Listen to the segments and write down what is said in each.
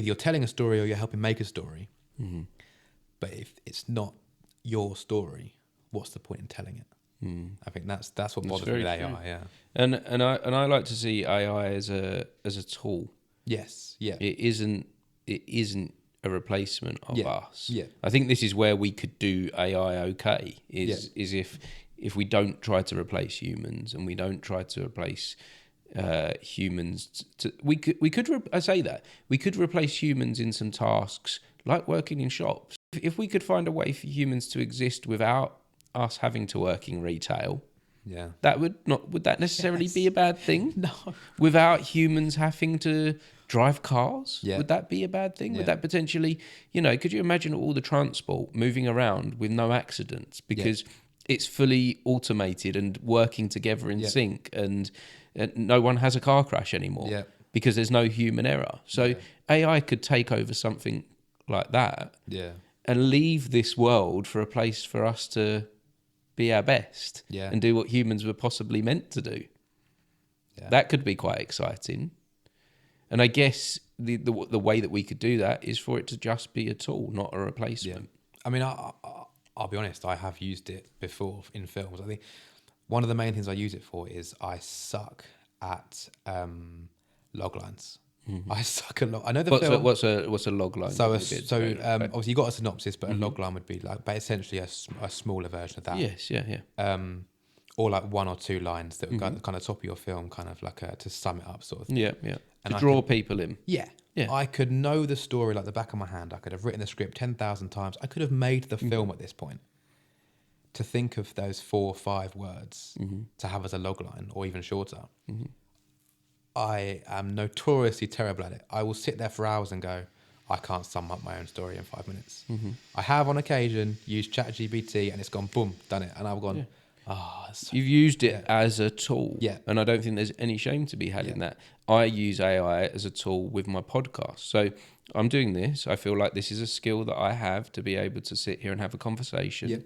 either you're telling a story or you're helping make a story. Mm-hmm. But if it's not your story, what's the point in telling it? I think that's what bothers me with AI. Yeah. And I like to see AI as a tool. Yes. Yeah. It isn't a replacement of us. Yeah. I think this is where we could do AI okay. Is if we don't try to replace humans and we don't try to replace humans. We could I say that we could replace humans in some tasks like working in shops. If we could find a way for humans to exist without us having to work in retail, that would that necessarily be a bad thing? No. Without humans having to drive cars, would that be a bad thing? Would that potentially, could you imagine all the transport moving around with no accidents because it's fully automated and working together in sync, and no one has a car crash anymore because there's no human error. So AI could take over something like that and leave this world for a place for us to be our best and do what humans were possibly meant to do. That could be quite exciting. And I guess the way that we could do that is for it to just be a tool, not a replacement. I mean, I'll be honest, I have used it before in films. I think one of the main things I use it for is I suck at log lines. I suck a lot. I know the film. What's a log line? So obviously you got a synopsis, but a log line would be but essentially a smaller version of that. Yes, yeah. Or like one or two lines that would go at the kind of top of your film, kind of like to sum it up, sort of thing. Yeah. And to draw people in. Yeah. I could know the story like the back of my hand. I could have written the script 10,000 times. I could have made the film at this point. To think of those 4 or 5 words to have as a log line, or even shorter. I am notoriously terrible at it. I will sit there for hours and go, I can't sum up my own story in 5 minutes. I have on occasion used ChatGPT and it's gone, boom, done it. And I've gone, You've used it as a tool. Yeah. And I don't think there's any shame to be had in that. I use AI as a tool with my podcast. So I'm doing this. I feel like this is a skill that I have to be able to sit here and have a conversation.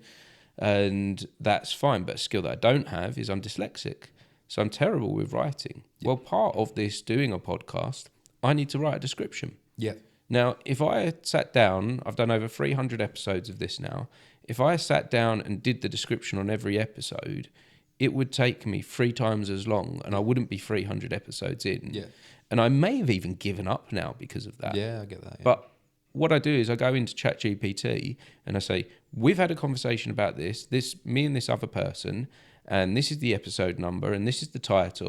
And that's fine. But a skill that I don't have is I'm dyslexic. So I'm terrible with writing. Well, part of this doing a podcast, I need to write a description. Now, if I sat down, I've done over 300 episodes of this now. If I sat down and did the description on every episode, it would take me 3 times as long and I wouldn't be 300 episodes in. And I may have even given up now because of that. I get that. But what I do is I go into ChatGPT and I say, we've had a conversation about this, me and this other person, and this is the episode number and this is the title.